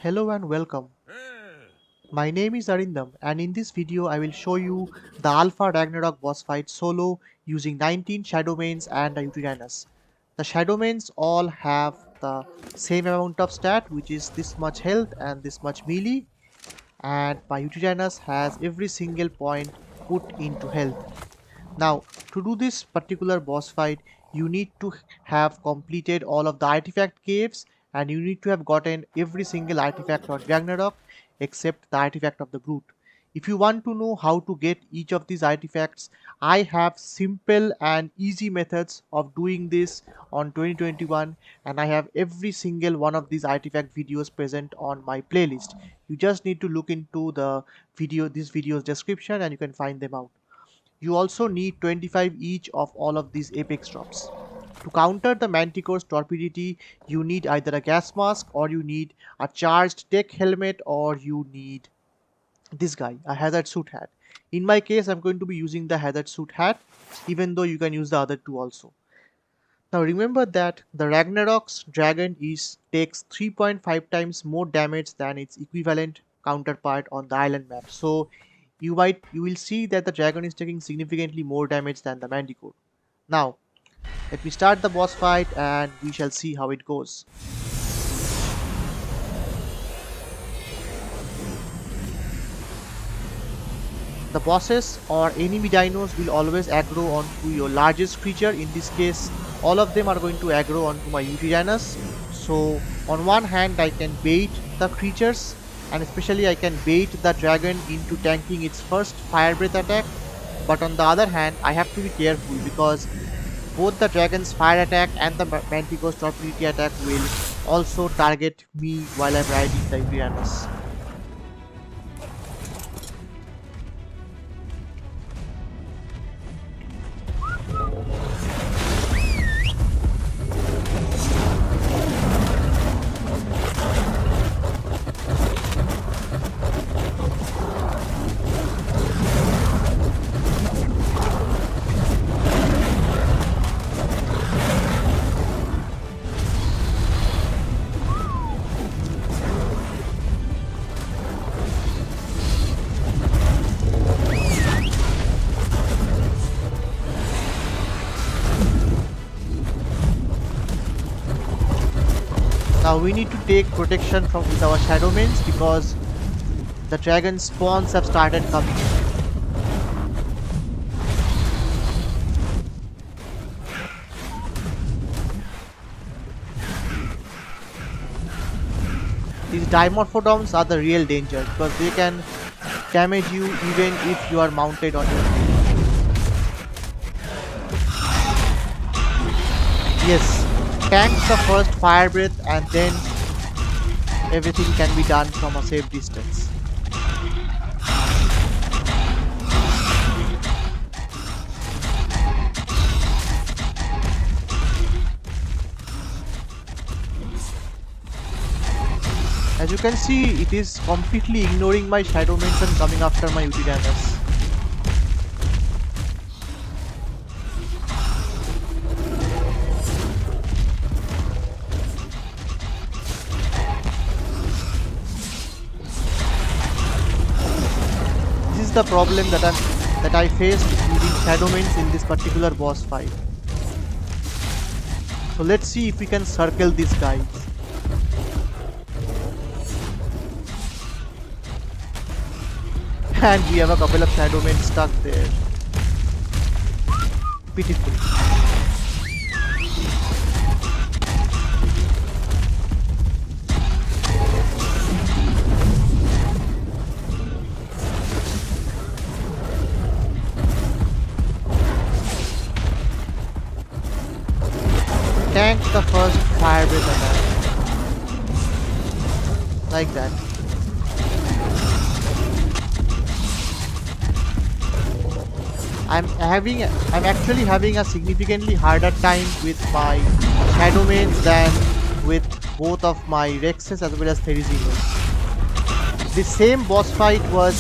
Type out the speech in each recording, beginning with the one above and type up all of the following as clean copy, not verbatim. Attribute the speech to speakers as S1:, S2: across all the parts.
S1: Hello and welcome. My name is Arindam and in this video I will show you the Alpha Ragnarok boss fight solo using 19 Shadowmanes and a Yutyrannus. The Shadowmanes all have the same amount of stat, which is this much health and this much melee, and my Yutyrannus has every single point put into health. Now, to do this particular boss fight, you need to have completed all of the artifact caves and you need to have gotten every single artifact on Ragnarok except the artifact of the Brute. If you want to know how to get each of these artifacts, I have simple and easy methods of doing this on 2021, and I have every single one of these artifact videos present on my playlist. You just need to look into this video's description and you can find them out. You also need 25 each of all of these apex drops. To counter the Manticore's torpidity, you need either a gas mask, or you need a charged tech helmet, or you need this guy, a hazard suit hat. In my case, I'm going to be using the hazard suit hat, even though you can use the other two also. Now remember that the Ragnarok's dragon takes 3.5 times more damage than its equivalent counterpart on the island map. So you will see that the dragon is taking significantly more damage than the Manticore. Now let me start the boss fight and we shall see how it goes. The bosses or enemy dinos will always aggro onto your largest creature. In this case, all of them are going to aggro onto my Yutyrannus. So on one hand I can bait the creatures, and especially I can bait the dragon into tanking its first fire breath attack, but on the other hand I have to be careful because both the dragon's fire attack and the Manticore's torpidity attack will also target me while I'm riding the Yutyrannus. Now we need to take protection with our Shadowmanes because the dragon spawns have started coming in. These Dimorphodons are the real danger because they can damage you even if you are mounted on your feet. Yes. Tank the first fire breath and then everything can be done from a safe distance. As you can see, it is completely ignoring my Shadowmanes and coming after my Yutyrannus. The problem that I faced using Shadowmanes in this particular boss fight. So let's see if we can circle these guys. And we have a couple of Shadowmanes stuck there. Pitiful. Tank the first fire breath attack. Like that. I'm actually having a significantly harder time with my Shadowmanes than with both of my Rexes as well as Therizzinos. The same boss fight was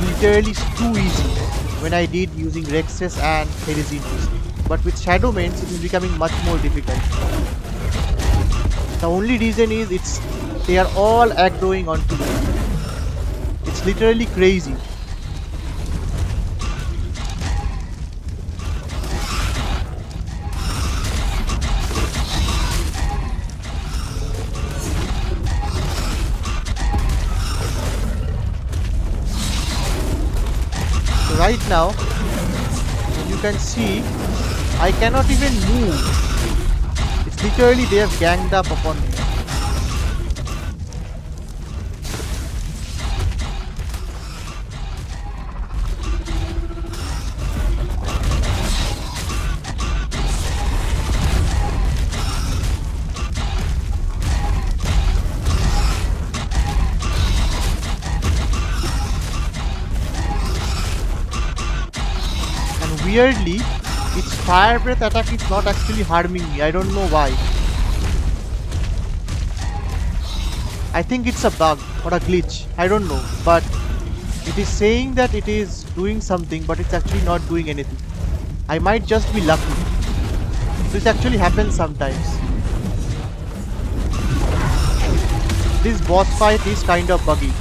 S1: literally too easy when I did using Rexes and Therizzinos. But with Shadowmanes, it is becoming much more difficult. The only reason is it's they are all aggroing onto me. It's literally crazy. So right now, you can see I cannot even move. It's literally they have ganged up upon me. And weirdly, its fire breath attack is not actually harming me. I don't know why. I think it's a bug or a glitch. I don't know. But it is saying that it is doing something, but it's actually not doing anything. I might just be lucky. This actually happens sometimes. This boss fight is kind of buggy.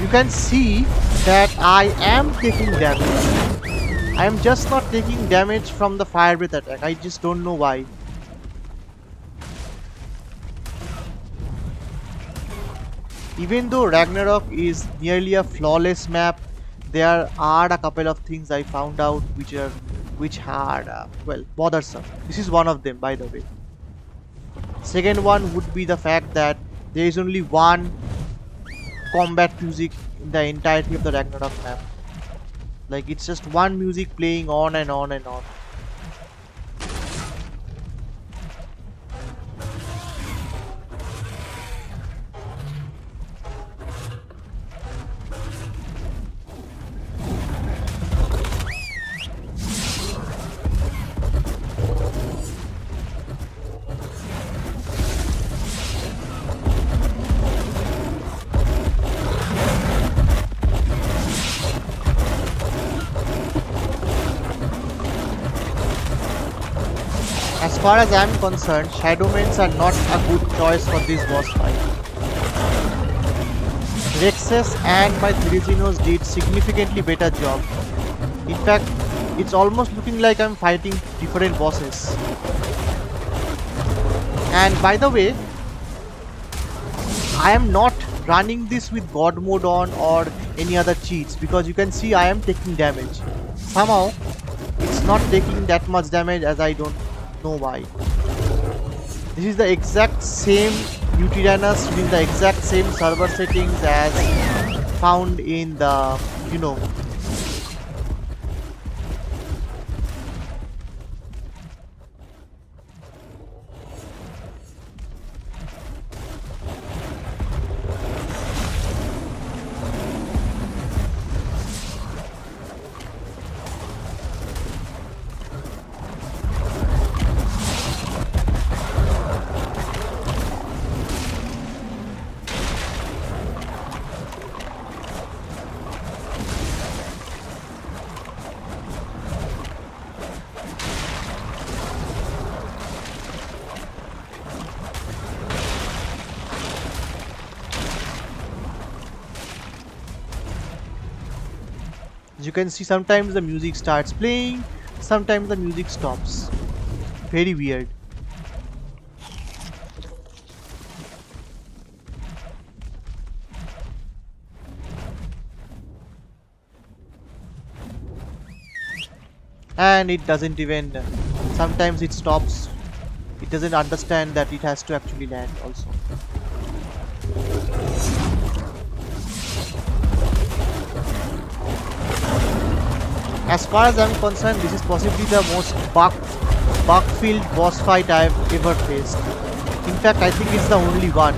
S1: You can see that I am taking damage. I am just not taking damage from the fire breath attack. I just don't know why. Even though Ragnarok is nearly a flawless map, there are a couple of things I found out which are well, bothersome. This is one of them, by the way. Second one would be the fact that there is only one combat music in the entirety of the Ragnarok map. Like, it's just one music playing on and on and on. As far as I am concerned, Shadowmanes are not a good choice for this boss fight. Rexus and my Therizinos did significantly better job. In fact, it's almost looking like I'm fighting different bosses. And by the way, I am not running this with God mode on or any other cheats, because you can see I am taking damage. Somehow, it's not taking that much damage, as I don't know why. This is the exact same Yutyrannus using the exact same server settings as found in the, As you can see, sometimes the music starts playing, sometimes the music stops. Very weird. And it doesn't even, sometimes it stops. It doesn't understand that it has to actually land also. As far as I'm concerned, this is possibly the most bug-filled boss fight I've ever faced. In fact, I think it's the only one.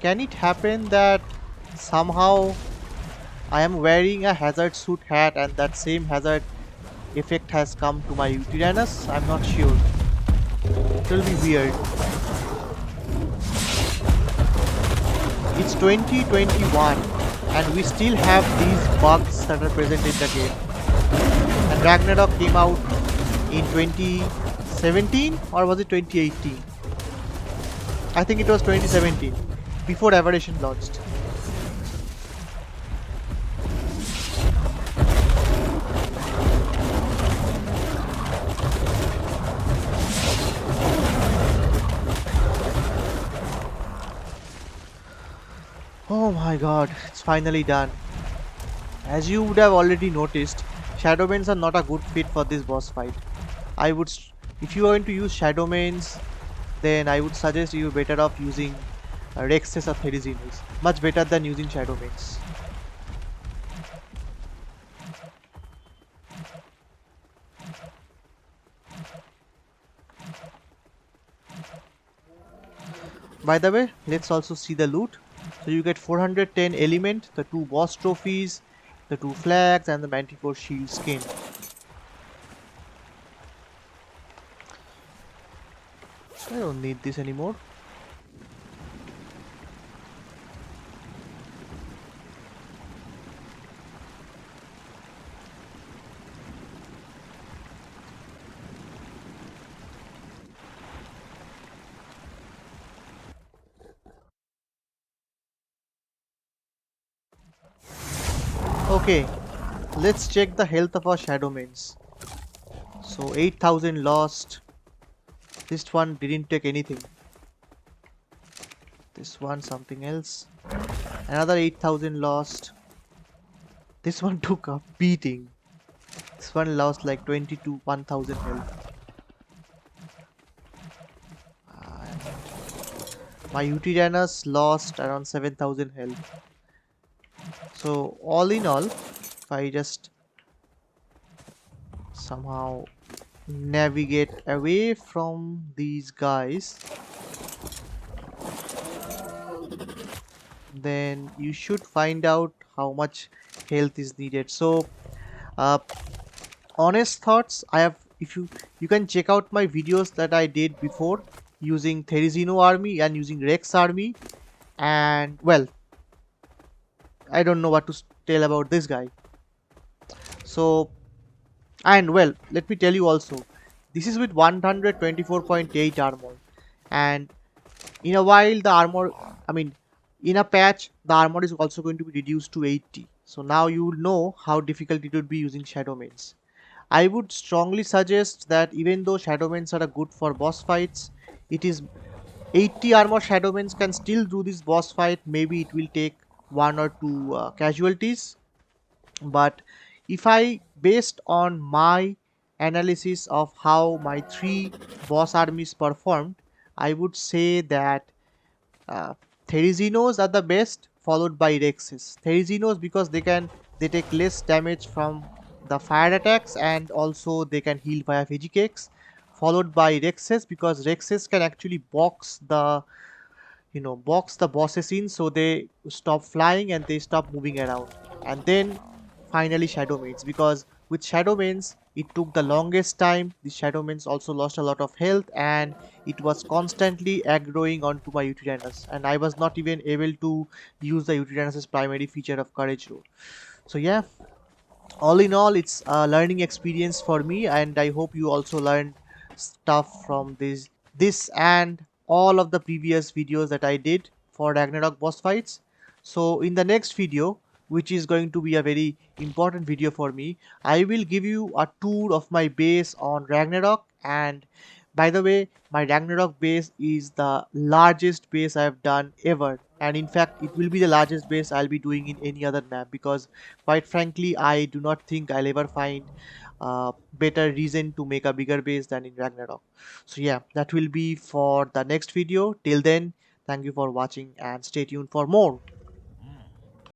S1: can it happen that somehow I am wearing a hazard suit hat and that same hazard effect has come to my Yutyrannus? I'm not sure. It will be weird. It's 2021 and we still have these bugs that are present in the game. And Ragnarok came out in 2017 or was it 2018? I think it was 2017, before Aberration launched. Oh my god, it's finally done. As you would have already noticed, Shadowmanes are not a good fit for this boss fight. If you are going to use Shadowmanes, then I would suggest you better off using Rexes or Therizinos. Much better than using Shadowmanes. By the way, let's also see the loot. So you get 410 element, the 2 boss trophies, the 2 flags and the Manticore shield skin. I don't need this anymore. Okay, let's check the health of our Shadowmanes. So 8000 lost. This one didn't take anything. This one something else. Another 8000 lost. This one took a beating. This one lost like 20 to 1000 health. My Yutyrannus lost around 7000 health. So all in all, if I just somehow navigate away from these guys, then you should find out how much health is needed. So honest thoughts, if you can check out my videos that I did before using Therizino army and using Rex army, and well, I don't know what to tell about this guy. So, and well, let me tell you also, this is with 124.8 armor, and in a while the armor, in a patch the armor is also going to be reduced to 80. So now you will know how difficult it would be using Shadowmanes. I would strongly suggest that even though Shadowmanes are good for boss fights, it is 80 armor Shadowmanes can still do this boss fight. Maybe it will take 1 or 2 casualties, but if I based on my analysis of how my 3 boss armies performed, I would say that uh, Therizinos are the best, followed by Rexes. Therizinos because they take less damage from the fire attacks and also they can heal via Vegicakes, followed by Rexes because Rexes can actually box the bosses in, so they stop flying and they stop moving around. And then finally Shadowmanes, because with Shadowmanes it took the longest time. The Shadowmanes also lost a lot of health and it was constantly aggroing onto my Yutyrannus, and I was not even able to use the Yutyrannus's primary feature of Courage Roll. So yeah, all in all, it's a learning experience for me, and I hope you also learned stuff from this and all of the previous videos that I did for Ragnarok boss fights. So in the next video, which is going to be a very important video for me, I will give you a tour of my base on Ragnarok. And by the way, my Ragnarok base is the largest base I have done ever, and in fact it will be the largest base I'll be doing in any other map, because quite frankly I do not think I'll ever find better reason to make a bigger base than in Ragnarok. So yeah, that will be for the next video. Till then, thank you for watching and stay tuned for more.